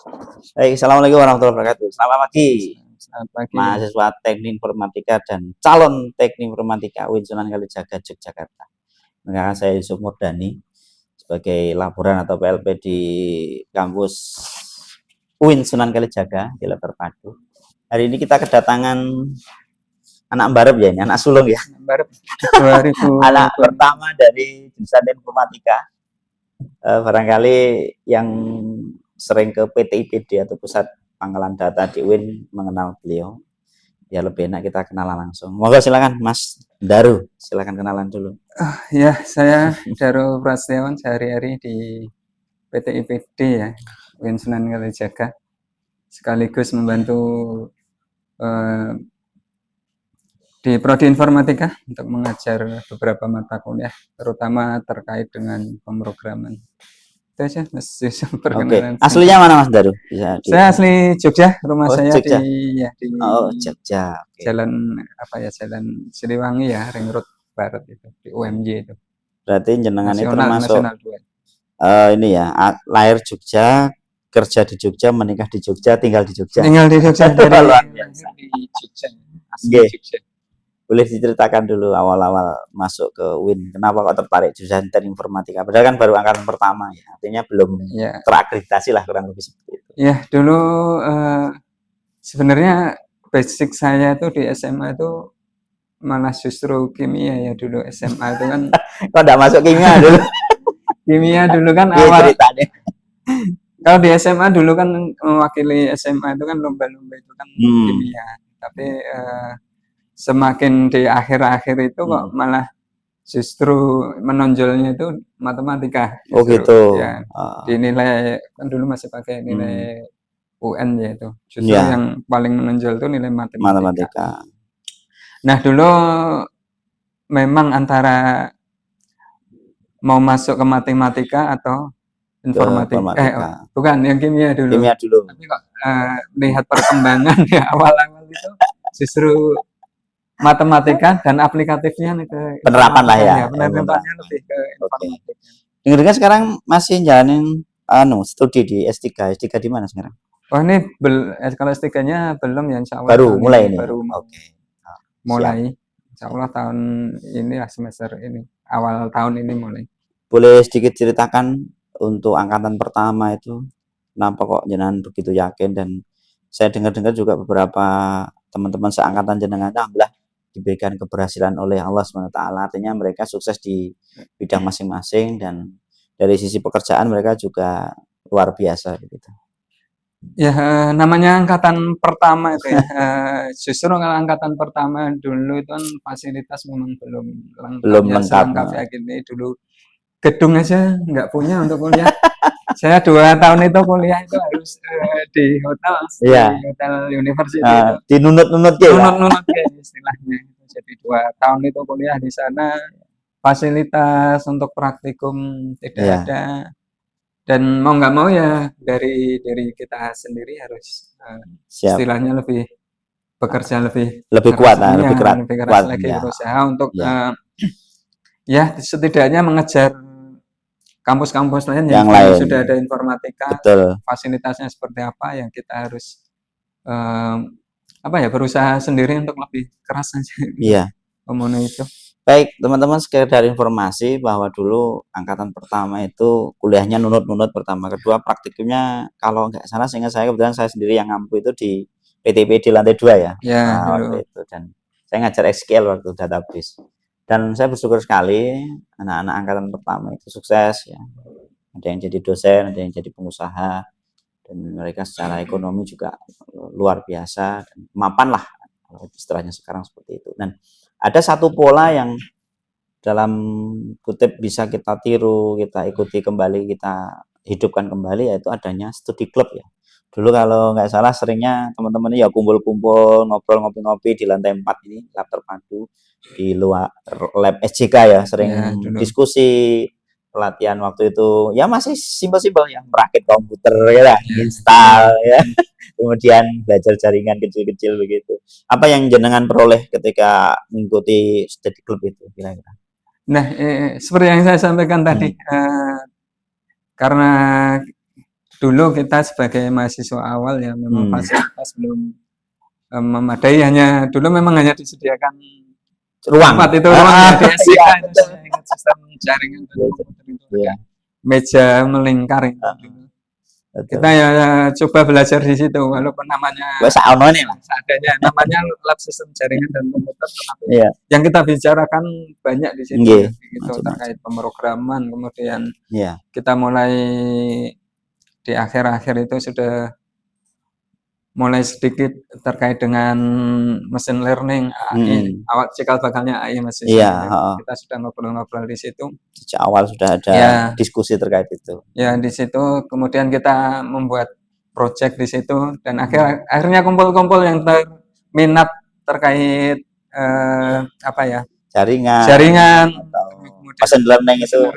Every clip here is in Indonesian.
Assalamualaikum warahmatullahi wabarakatuh. Selamat pagi, Selamat pagi. mahasiswa Teknik Informatika dan calon Teknik Informatika UIN Sunan Kalijaga Yogyakarta. Dengan saya Yusuf Murdani sebagai laboran atau PLP di kampus UIN Sunan Kalijaga di Lab Terpadu. Hari ini kita kedatangan anak barep ya, ini anak sulung ya. Baru 2000. Anak pertama dari jurusan Informatika. Barangkali yang sering ke PTIPD atau Pusat Pangkalan Data di UIN mengenal beliau. Ya lebih enak kita kenalan langsung. Monggo silakan Mas Daru, silakan kenalan dulu. Ya, saya Daru Prasetyawan, sehari-hari di PTIPD ya, UIN Sunan Kalijaga. Sekaligus membantu di Prodi Informatika untuk mengajar beberapa mata kuliah, terutama terkait dengan pemrograman. Itu aja, Mas Yusuf, perkenalan. Oke. Aslinya mana Mas Daru? Saya asli Jogja, rumah saya Jogja. di Jogja. Okay. Jalan Jalan Siliwangi ya, Ring Road Barat itu, di UMJ itu. Berarti jenengan itu termasuk ini ya, lahir Jogja, kerja di Jogja, menikah di Jogja, tinggal di Jogja. Tinggal di Jogja dari di Jogja. Jogja. Boleh diceritakan dulu awal-awal masuk ke UIN, kenapa kok tertarik jurusan Teknik Informatika? Padahal kan baru angkatan pertama ya, artinya belum terakreditasi lah kurang lebih seperti itu. Ya, dulu sebenarnya basic saya itu di SMA itu malah justru kimia ya dulu. SMA itu kan kok enggak masuk kimia dulu? Kimia dulu kan awal ceritanya. Kalau di SMA dulu kan mewakili SMA itu kan lomba-lomba itu kan kimia, tapi semakin di akhir-akhir itu kok malah justru menonjolnya itu matematika. Oh gitu. Ya, dinilai kan dulu masih pakai nilai UN ya itu. Justru yang paling menonjol itu nilai matematika. Nah dulu memang antara mau masuk ke matematika atau informatika. Bukan yang kimia dulu. Kimia dulu. Tapi kok lihat perkembangan ya awal-awal itu justru matematika dan aplikatifnya nih ke penerapan lah ya. Penerapannya lebih ke informatika. Dengar sekarang masih jalanin studi di S3. S3 di mana sekarang? Oh ini kalau S3-nya belum ya, insya Allah. Baru mulai ini. Baru mulai. Insya Allah tahun ini lah, semester ini, awal tahun ini mulai. Boleh sedikit ceritakan untuk angkatan pertama itu kenapa kok jenengan begitu yakin? Dan saya dengar-dengar juga beberapa teman-teman seangkatan jenengan alhamdulillah diberikan keberhasilan oleh Allah SWT, artinya mereka sukses di bidang masing-masing dan dari sisi pekerjaan mereka juga luar biasa gitu. Ya namanya angkatan pertama itu ya. Justru kalau angkatan pertama dulu itu kan fasilitas memang belum lengkap ya gini. Dulu gedung aja nggak punya untuk kuliah. Saya 2 tahun itu kuliah itu harus di hotel, di hotel university itu. Dinunut-nunut ya istilahnya. Jadi 2 tahun itu kuliah di sana, fasilitas untuk praktikum tidak ada. Dan mau nggak mau ya dari kita sendiri harus istilahnya lebih bekerja lebih kuat lah, lebih keras lagi berusaha untuk ya setidaknya mengejar kampus-kampus lain yang sudah ada informatika. Betul. Fasilitasnya seperti apa yang kita harus berusaha sendiri untuk lebih keras saja. Iya. Memenuhi itu. Baik teman-teman, sekedar informasi bahwa dulu angkatan pertama itu kuliahnya nunut-nunut pertama, kedua praktikumnya kalau nggak salah seingat saya kebetulan saya sendiri yang ngampu itu di PTP di lantai 2 ya. Waktu itu, dan saya ngajar SQL waktu database. Dan saya bersyukur sekali anak-anak angkatan pertama itu sukses ya. Ada yang jadi dosen, ada yang jadi pengusaha, dan mereka secara ekonomi juga luar biasa dan mapan lah istilahnya sekarang seperti itu. Dan ada satu pola yang dalam kutip bisa kita tiru, kita ikuti kembali, kita hidupkan kembali, yaitu adanya studi klub ya. Dulu kalau nggak salah seringnya teman-teman ya kumpul-kumpul, ngobrol, ngopi-ngopi di lantai 4 ini, lab terpadu, di luar lab SJK ya, sering diskusi, pelatihan waktu itu ya masih simpel-simpel ya, merakit komputer ya, install ya. Kemudian belajar jaringan kecil-kecil begitu. Apa yang jenengan peroleh ketika mengikuti studi klub itu kira-kira? Nah, seperti yang saya sampaikan tadi, karena dulu kita sebagai mahasiswa awal ya memang Hmm. fasilitas belum memadai, dulu memang hanya disediakan Ruang. tempat itu ruangnya di SIK Iya, itu saya ingat sistem jaringan dan Iya, komputer itu iya. ada meja melingkar itu dulu. Betul. Kita ya coba belajar di situ walaupun namanya Wes ono nih lah. seadanya, namanya lab sistem jaringan dan komputer, tetapi Iya. yang kita bicarakan banyak di situ Nggih, gitu, macam-macam. terkait pemrograman, kemudian Iya. kita mulai di akhir-akhir itu sudah mulai sedikit terkait dengan mesin learning, AI, awal cikal bakalnya AI Mas Yusuf. Iya, heeh. Kita sudah ngobrol-ngobrol di situ. Sejak awal sudah ada Ya, diskusi terkait itu. ya di situ kemudian kita membuat project di situ dan akhirnya kumpul-kumpul yang terminat terkait apa ya? Jaringan atau kemudian machine learning itu.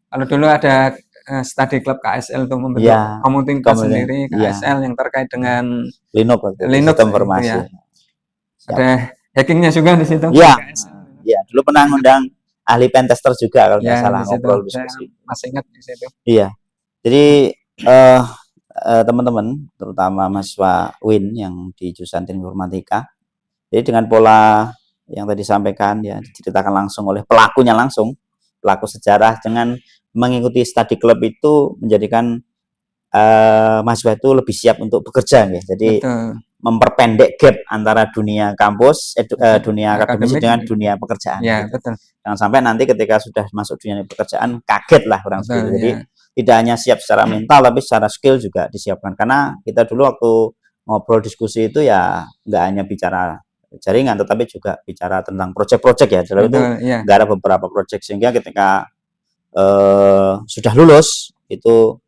Kalau dulu ada study club KSL itu membentuk Iya, komunitas komunitas, sendiri iya. KSL yang terkait dengan Linux sistem informasi. ya. Ada hackingnya juga di situ. Iya, iya. Dulu pernah ngundang ahli pentester juga kalau nggak salah di situ. ngobrol diskusi. Saya masih ingat di situ. Iya. Jadi teman-teman, terutama mahasiswa Win yang di jurusan Teknik Informatika, jadi dengan pola yang tadi disampaikan ya, diceritakan langsung oleh pelakunya langsung, pelaku sejarah, dengan mengikuti study club itu menjadikan mahasiswa itu lebih siap untuk bekerja ya. Jadi Betul. memperpendek gap antara dunia kampus, dunia akademisi dengan dunia pekerjaan. Ya, gitu. betul. Jangan sampai nanti ketika sudah masuk dunia pekerjaan kaget lah orang seperti itu. Jadi tidak hanya siap secara mental tapi secara skill juga disiapkan. Karena kita dulu waktu ngobrol diskusi itu ya nggak hanya bicara jaringan tetapi juga bicara tentang project-project ya. Dalam itu nggak ada beberapa project, sehingga ketika sudah lulus itu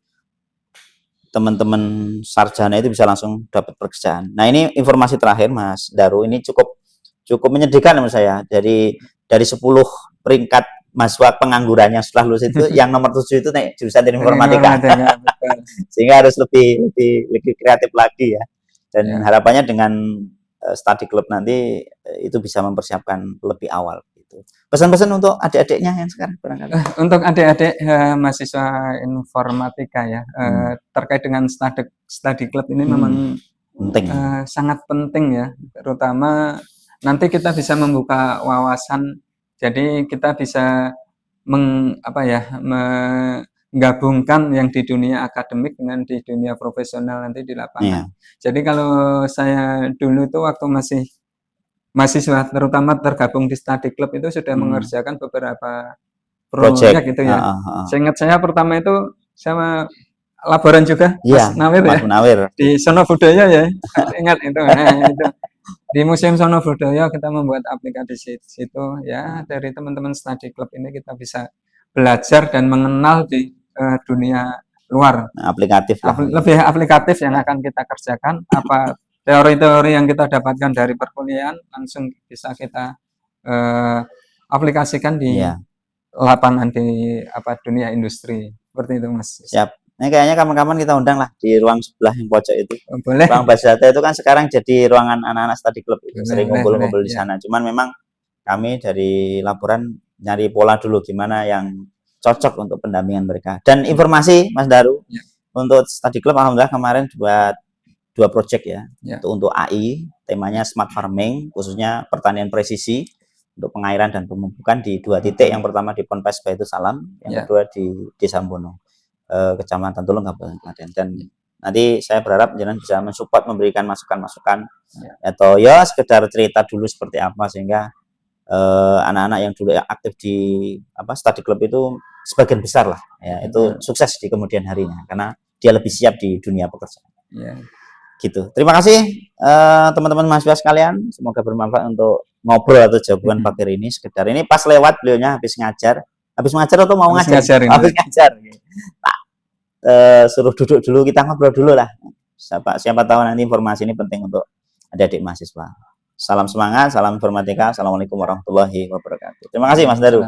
teman-teman sarjana itu bisa langsung dapat pekerjaan. Nah, ini informasi terakhir Mas Daru, ini cukup menyedihkan menurut saya. Dari 10 peringkat mahasiswa penganggurannya setelah lulus itu yang nomor 7 itu naik jurusan Teknik Informatika. Sehingga harus lebih kreatif lagi ya. Dan harapannya dengan study club nanti itu bisa mempersiapkan lebih awal. Pesan-pesan untuk adik-adiknya yang sekarang barangkali. Untuk adik-adik mahasiswa informatika ya, terkait dengan study club ini memang penting. Sangat penting ya, terutama nanti kita bisa membuka wawasan, jadi kita bisa menggabungkan yang di dunia akademik dengan di dunia profesional nanti di lapangan. Jadi kalau saya dulu itu waktu masih mahasiswa terutama tergabung di study club itu sudah mengerjakan beberapa proyek gitu ya. Seingat saya pertama itu sama laboran juga Mas Nawir ya. Nawir. Di Sono Budaya ya. Ingat itu. Itu. Di Museum Sono Budaya kita membuat aplikasi di situ ya, dari teman-teman study club ini kita bisa belajar dan mengenal di dunia luar. Aplikatif lah. Lebih aplikatif yang akan kita kerjakan, apa teori-teori yang kita dapatkan dari perkuliahan langsung bisa kita aplikasikan di lapangan di dunia industri. Seperti itu Mas. Siap. Ini kayaknya kapan-kapan kita undang lah di ruang sebelah yang pojok itu. Boleh. Ruang Bas Data itu kan sekarang jadi ruangan anak-anak study club itu. Sering ngumpul-ngumpul di sana. Cuman memang kami dari laporan nyari pola dulu gimana yang cocok untuk pendampingan mereka. Dan informasi Mas Daru, untuk study club alhamdulillah kemarin buat 2 project ya. Untuk AI, temanya smart farming, khususnya pertanian presisi untuk pengairan dan pemupukan di 2 titik. Yang pertama di Ponpes Baitul Salam, yang kedua di Desa Bono, Kecamatan Tulung, Kabupaten Klaten. Dan nanti saya berharap jangan bisa mensupport, memberikan masukan-masukan atau ya sekedar cerita dulu seperti apa, sehingga anak-anak yang dulu aktif di study club itu sebagian besar lah ya, itu sukses di kemudian harinya karena dia lebih siap di dunia pekerjaan. Gitu. Terima kasih teman-teman mahasiswa sekalian, semoga bermanfaat untuk ngobrol atau jawaban pagi ini. Sekedar ini pas lewat beliaunya habis ngajar atau mau ngajar? Habis ngajar. Pak, suruh duduk dulu, kita ngobrol dulu lah. Siapa tahu nanti informasi ini penting untuk adik-adik mahasiswa. Salam semangat, salam informatika. Assalamualaikum warahmatullahi wabarakatuh. Terima kasih Mas Daru.